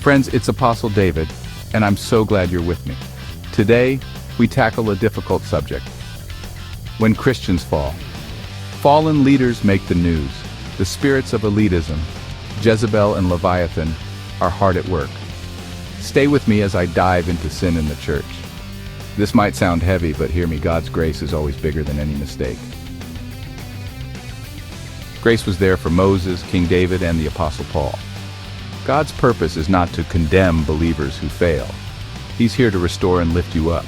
Friends, it's Apostle David, and I'm so glad you're with me. Today, we tackle a difficult subject. When Christians fall. Fallen leaders make the news. The spirits of elitism, Jezebel and Leviathan, are hard at work. Stay with me as I dive into sin in the church. This might sound heavy, but hear me, God's grace is always bigger than any mistake. Grace was there for Moses, King David, and the Apostle Paul. God's purpose is not to condemn believers who fail. He's here to restore and lift you up.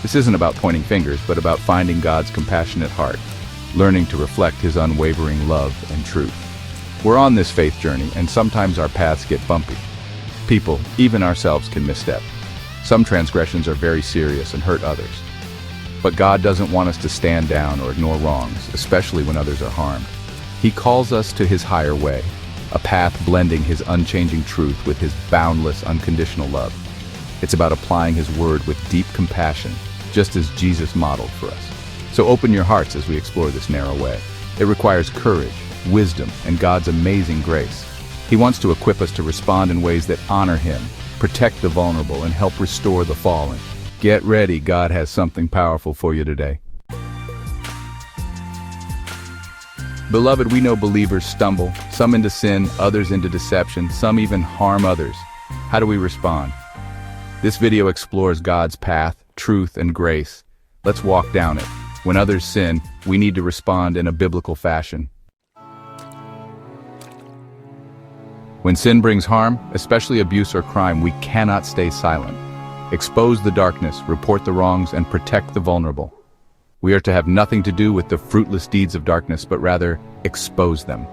This isn't about pointing fingers, but about finding God's compassionate heart, learning to reflect His unwavering love and truth. We're on this faith journey, and sometimes our paths get bumpy. People, even ourselves, can misstep. Some transgressions are very serious and hurt others. But God doesn't want us to stand down or ignore wrongs, especially when others are harmed. He calls us to His higher way, a path blending His unchanging truth with His boundless, unconditional love. It's about applying His word with deep compassion, just as Jesus modeled for us. So open your hearts as we explore this narrow way. It requires courage, wisdom, and God's amazing grace. He wants to equip us to respond in ways that honor Him, protect the vulnerable, and help restore the fallen. Get ready, God has something powerful for you today. Beloved, we know believers stumble, some into sin, others into deception, some even harm others. How do we respond? This video explores God's path, truth, and grace. Let's walk down it. When others sin, we need to respond in a biblical fashion. When sin brings harm, especially abuse or crime, we cannot stay silent. Expose the darkness, report the wrongs, and protect the vulnerable. We are to have nothing to do with the fruitless deeds of darkness, but rather expose them.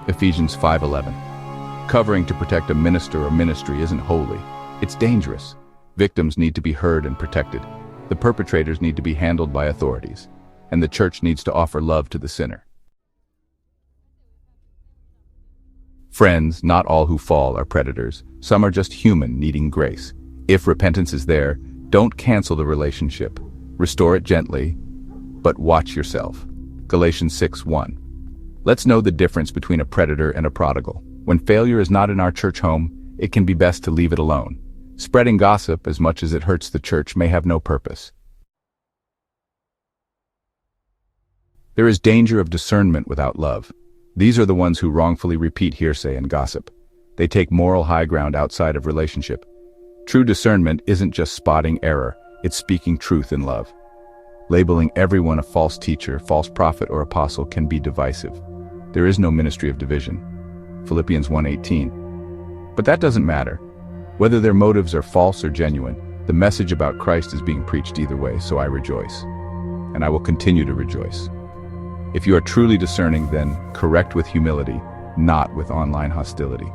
Ephesians 5:11. Covering to protect a minister or ministry isn't holy. It's dangerous. Victims need to be heard and protected. The perpetrators need to be handled by authorities. And the church needs to offer love to the sinner. Friends, not all who fall are predators. Some are just human, needing grace. If repentance is there, don't cancel the relationship. Restore it gently, but watch yourself. Galatians 6:1. Let's know the difference between a predator and a prodigal. When failure is not in our church home, it can be best to leave it alone. Spreading gossip, as much as it hurts the church, may have no purpose. There is danger of discernment without love. These are the ones who wrongfully repeat hearsay and gossip. They take moral high ground outside of relationship. True discernment isn't just spotting error, it's speaking truth in love. Labeling everyone a false teacher, false prophet, or apostle can be divisive. There is no ministry of division. Philippians 1:18. But that doesn't matter. Whether their motives are false or genuine, the message about Christ is being preached either way, so I rejoice. And I will continue to rejoice. If you are truly discerning, then correct with humility, not with online hostility.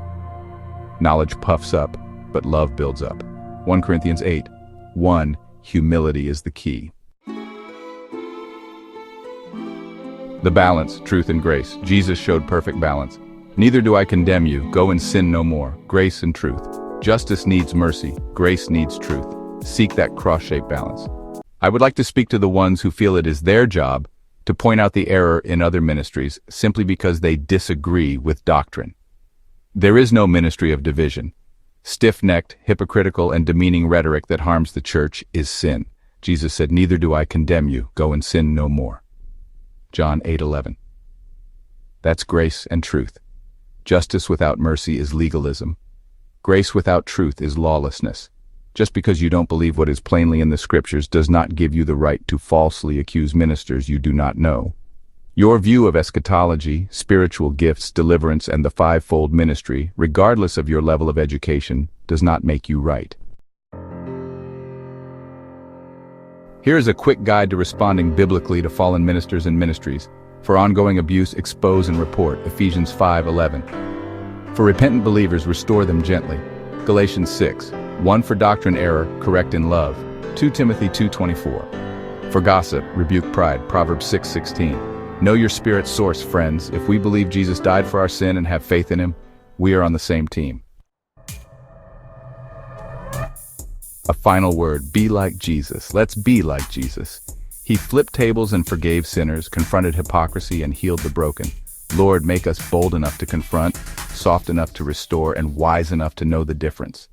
Knowledge puffs up, but love builds up. 1 Corinthians 8:1. Humility is the key. The balance, truth and grace. Jesus showed perfect balance. Neither do I condemn you, go and sin no more. Grace and truth. Justice needs mercy, grace needs truth. Seek that cross-shaped balance. I would like to speak to the ones who feel it is their job to point out the error in other ministries simply because they disagree with doctrine. There is no ministry of division. Stiff-necked, hypocritical, and demeaning rhetoric that harms the church is sin. Jesus said, "Neither do I condemn you, go and sin no more." John 8:11. That's grace and truth. Justice without mercy is legalism. Grace without truth is lawlessness. Just because you don't believe what is plainly in the scriptures does not give you the right to falsely accuse ministers you do not know. Your view of eschatology, spiritual gifts, deliverance, and the fivefold ministry, regardless of your level of education, does not make you right. Here is a quick guide to responding biblically to fallen ministers and ministries. For ongoing abuse, expose and report. Ephesians 5:11. For repentant believers, restore them gently. Galatians 6:1. For doctrine error, correct in love. 2 Timothy 2:24. For gossip, rebuke pride. Proverbs 6:16. Know your spirit's source, friends. If we believe Jesus died for our sin and have faith in Him, we are on the same team. A final word, be like Jesus. Let's be like Jesus. He flipped tables and forgave sinners, confronted hypocrisy and healed the broken. Lord, make us bold enough to confront, soft enough to restore, and wise enough to know the difference.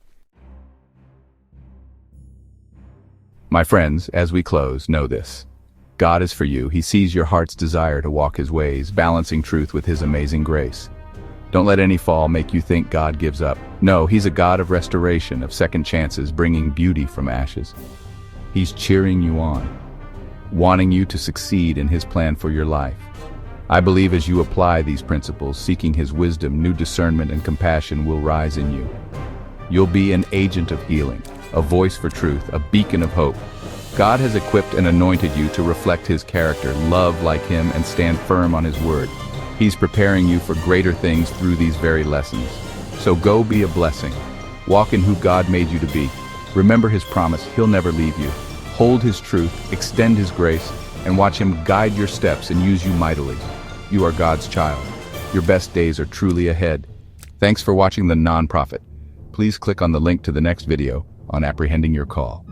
My friends, as we close, know this. God is for you. He sees your heart's desire to walk his ways, balancing truth with his amazing grace. Don't let any fall make you think God gives up. No, he's a God of restoration, of second chances, bringing beauty from ashes. He's cheering you on, wanting you to succeed in his plan for your life. I believe as you apply these principles, seeking his wisdom, new discernment and compassion will rise in you. You'll be an agent of healing, a voice for truth, a beacon of hope. God has equipped and anointed you to reflect his character, love like him, and stand firm on his word. He's preparing you for greater things through these very lessons. So go be a blessing. Walk in who God made you to be. Remember his promise, he'll never leave you. Hold his truth, extend his grace, and watch him guide your steps and use you mightily. You are God's child. Your best days are truly ahead. Thanks for watching The Non-Prophet. Please click on the link to the next video on apprehending your call.